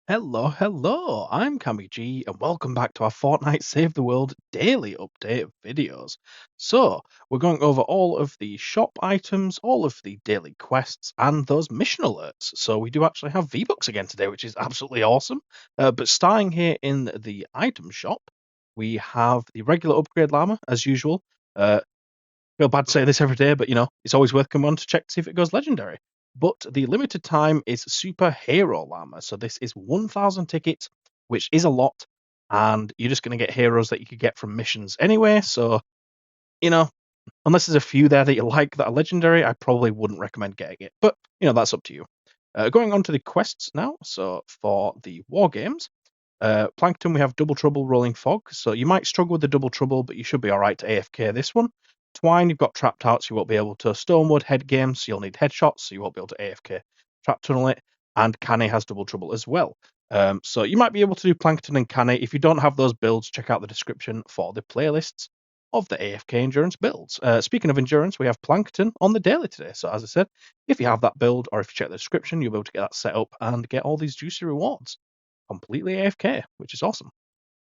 Hello, hello, I'm CammyG, and welcome back to our Fortnite Save the World daily update videos. So, we're going over all of the shop items, all of the daily quests, and those mission alerts. So, we do actually have V-Bucks again today, which is absolutely awesome. But starting here in the item shop, we have the regular upgrade llama, as usual. Feel bad to say this every day, but it's always worth coming on to check to see if it goes legendary. But the limited time is Super Hero Llama. So this is 1,000 tickets, which is a lot, and you're just going to get heroes that you could get from missions anyway. So, you know, unless there's a few there that you like that are legendary, I probably wouldn't recommend getting it. But, that's up to you. Going on to the quests now. So for the war games, Plankton, we have Double Trouble, Rolling Fog. So you might struggle with the Double Trouble, but you should be all right to AFK this one. Twine, you've got Trapped Out, so you won't be able to. Stonewood, Head Game, so you'll need headshots, so you won't be able to AFK Trap Tunnel it. And Canny has Double Trouble as well. So you might be able to do Plankton and Canny. If you don't have those builds, check out the description for the playlists of the AFK Endurance builds. Speaking of Endurance, we have Plankton on the daily today. So as I said, if you have that build, or if you check the description, you'll be able to get that set up and get all these juicy rewards completely AFK, which is awesome.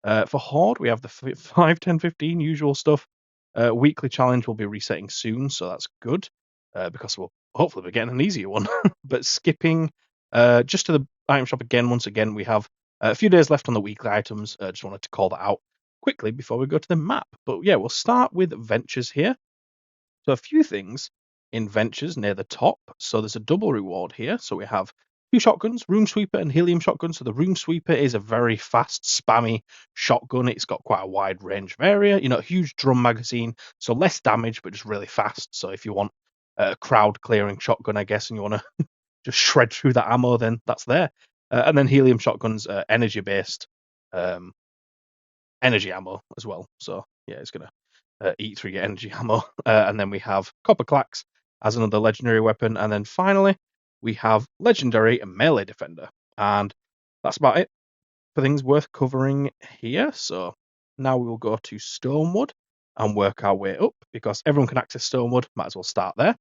For Horde, we have the 5, 10, 15 usual stuff. Weekly challenge will be resetting soon, so that's good because we'll hopefully be getting an easier one. But skipping just to the item shop again, once again, we have a few days left on the weekly items. Just wanted to call that out quickly before we go to the map. But yeah, we'll start with Ventures here. So a few things in Ventures near the top. So there's a double reward here. So we have two shotguns, Room Sweeper and Helium Shotgun. So the Room Sweeper is a very fast, spammy shotgun. It's got quite a wide range of area, huge drum magazine. So less damage, but just really fast. So if you want a crowd clearing shotgun, I guess, and you want to just shred through that ammo, then that's there. And then Helium Shotgun's energy based energy ammo as well. So yeah, it's going to eat through your energy ammo. And then we have Copper Clacks as another legendary weapon. And then finally, we have legendary melee defender. And that's about it for things worth covering here. So now we will go to Stonewood and work our way up because everyone can access Stonewood. Might as well start there.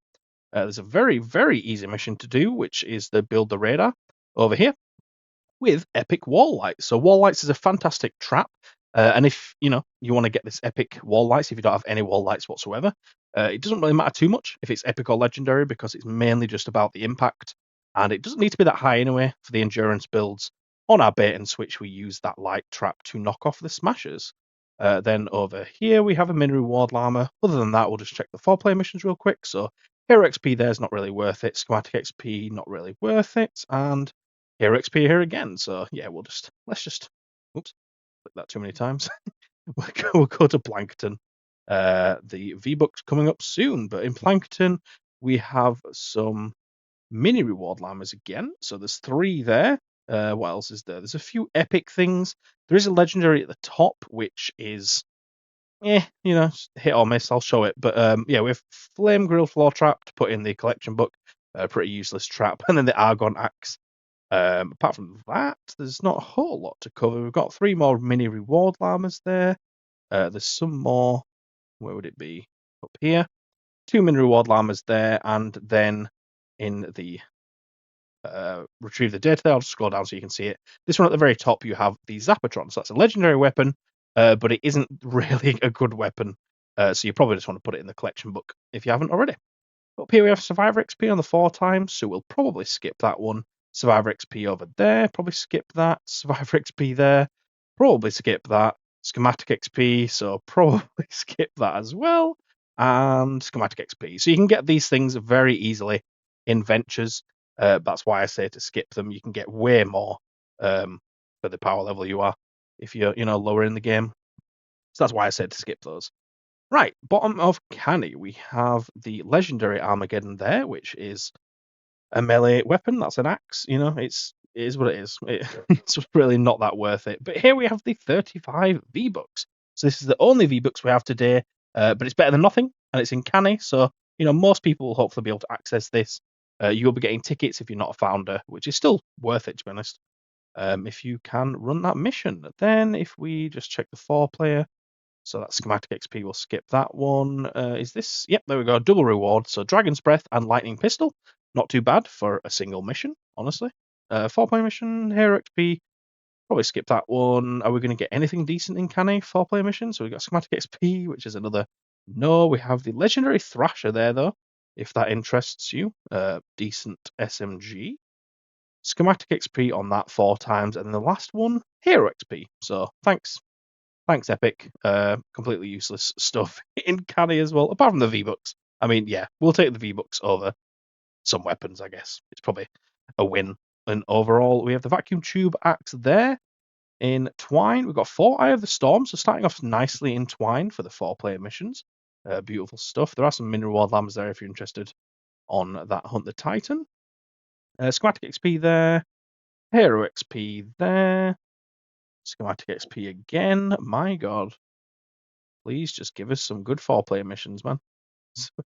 There's a very, very easy mission to do, which is the build the radar over here with epic wall lights. So wall lights is a fantastic trap. And if you want to get this epic wall lights, if you don't have any wall lights whatsoever, it doesn't really matter too much if it's epic or legendary because it's mainly just about the impact, and it doesn't need to be that high anyway for the endurance builds. On our bait and switch, we use that light trap to knock off the smashers. Then over here we have a mini reward llama. Other than that, we'll just check the 4-player missions real quick. So hero XP there's not really worth it. Schematic XP not really worth it, and hero XP here again. So yeah, let's just oops, click that too many times. we'll go to Plankton. The V-Bucks coming up soon, but in Plankton we have some mini reward llamas again. So there's 3 there. What else is there? There's a few epic things. There is a legendary at the top, which is hit or miss. I'll show it. But yeah, we have Flame Grill Floor Trap to put in the collection book. Pretty useless trap. And then the Argon Axe. Apart from that, there's not a whole lot to cover. We've got 3 more mini reward llamas there. There's some more. Where would it be? Up here. 2 mini reward llamas there, and then in the retrieve the data there, I'll just scroll down so you can see it. This one at the very top, you have the Zapatron. So that's a legendary weapon, but it isn't really a good weapon. So you probably just want to put it in the collection book if you haven't already. Up here we have Survivor XP on the 4 times, so we'll probably skip that one. Survivor XP over there, probably skip that. Survivor XP there, probably skip that. Schematic XP, so probably skip that as well. And Schematic XP. So you can get these things very easily in Ventures. That's why I say to skip them. You can get way more for the power level you are if you're lower in the game. So that's why I said to skip those. Right, bottom of Canny, we have the legendary Armageddon there, which is a melee weapon. That's an axe. It is what it is. It's really not that worth it. But here we have the 35 V-Bucks. So this is the only V-Bucks we have today, but it's better than nothing, and it's in Canny. So, most people will hopefully be able to access this. You'll be getting tickets if you're not a founder, which is still worth it, to be honest, if you can run that mission. Then if we just check the 4-player, so that Schematic XP, will skip that one. Is this? Yep, there we go. Double reward. So Dragon's Breath and Lightning Pistol. Not too bad for a single mission, honestly. 4-player mission, Hero XP, Probably skip that one. Are we going to get anything decent in Canny 4-player mission? So we got Schematic XP, which is another no. We have the legendary Thrasher there though, if that interests you. Decent SMG. Schematic XP on that 4 times, and then the last one, Hero XP. So thanks, Epic. Completely useless stuff in Canny as well, apart from the V-Bucks. I mean, yeah, we'll take the V-Bucks over some weapons, I guess. It's probably a win. And overall, we have the Vacuum Tube Axe there. In Twine, we've got 4 Eye of the Storm, so starting off nicely in Twine for the 4-player missions. Beautiful stuff. There are some mini reward lambs there if you're interested on that Hunt the Titan. Schematic XP there. Hero XP there. Schematic XP again. My god. Please just give us some good 4-player missions, man.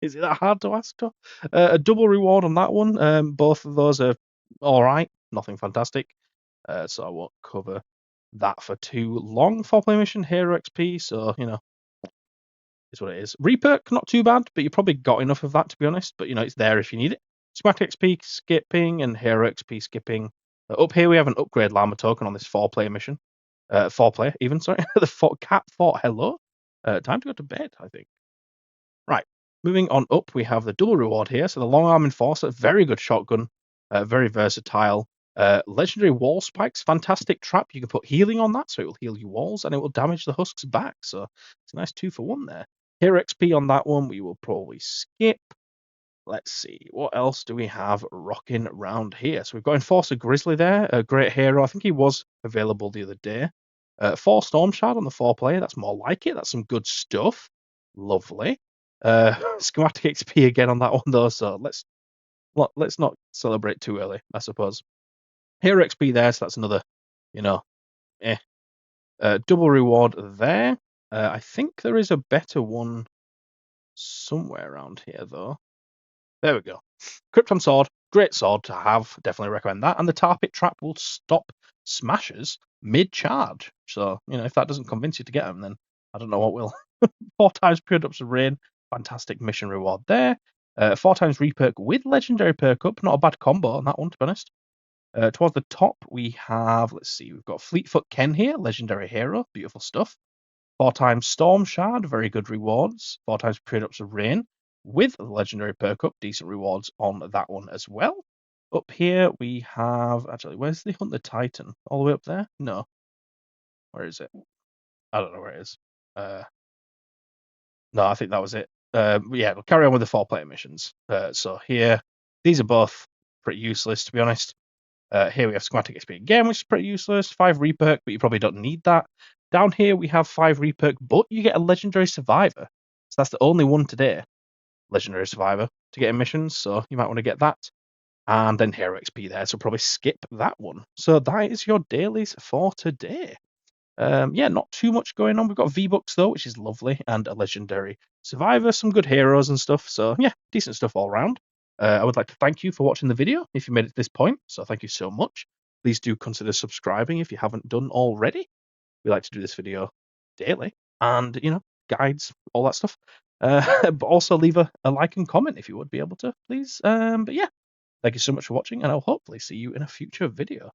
Is it that hard to ask for? A double reward on that one. Both of those are alright. Nothing fantastic. So I won't cover that for too long. 4-player mission, Hero XP. So, is what it is. Reperk, not too bad, but you probably got enough of that, to be honest. But, it's there if you need it. Schematic XP skipping and Hero XP skipping. Up here, we have an upgrade llama token on this 4-player mission. 4-player, even, sorry. The cat thought hello. Time to go to bed, I think. Right. Moving on up, we have the double reward here. So the Long Arm Enforcer, very good shotgun. Very versatile. Legendary wall spikes, fantastic trap. You can put healing on that, so it will heal your walls and it will damage the husks back. So it's a nice 2 for 1 there. Hero XP on that one, we will probably skip. Let's see, what else do we have rocking around here? So we've got Enforcer Grizzly there, a great hero. I think he was available the other day. 4 Storm Shard on the 4-player, that's more like it. That's some good stuff. Lovely. Schematic XP again on that one though, so let's not celebrate too early, I suppose. Hero XP there, so that's another, double reward there. I think there is a better one somewhere around here, though. There we go. Krypton Sword, great sword to have. Definitely recommend that. And the Tar Pit Trap will stop smashers mid-charge. So, if that doesn't convince you to get them, then I don't know what will. 4 times Pure Drops of Rain, fantastic mission reward there. 4 times Reperk with Legendary Perk Up, not a bad combo on that one, to be honest. Towards the top, we have, let's see, we've got Fleetfoot Ken here, legendary hero, beautiful stuff. 4 times Storm Shard, very good rewards. 4 times Pure Drops of Rain with the legendary perk up, decent rewards on that one as well. Up here, we have, actually, where's the Hunt the Titan? All the way up there? No. Where is it? I don't know where it is. No, I think that was it. Yeah, we'll carry on with the 4-player missions. So here, these are both pretty useless, to be honest. Here we have Schematic XP again, which is pretty useless. 5 reperk, but you probably don't need that. Down here we have 5 reperk, but you get a Legendary Survivor. So that's the only one today, Legendary Survivor, to get in missions. So you might want to get that. And then Hero XP there, so probably skip that one. So that is your dailies for today. Yeah, not too much going on. We've got V-Bucks though, which is lovely, and a Legendary Survivor, some good heroes and stuff. So yeah, decent stuff all around. I would like to thank you for watching the video if you made it to this point. So thank you so much. Please do consider subscribing if you haven't done already. We like to do this video daily and, guides, all that stuff. But also leave a like and comment if you would be able to, please. But yeah, thank you so much for watching and I'll hopefully see you in a future video.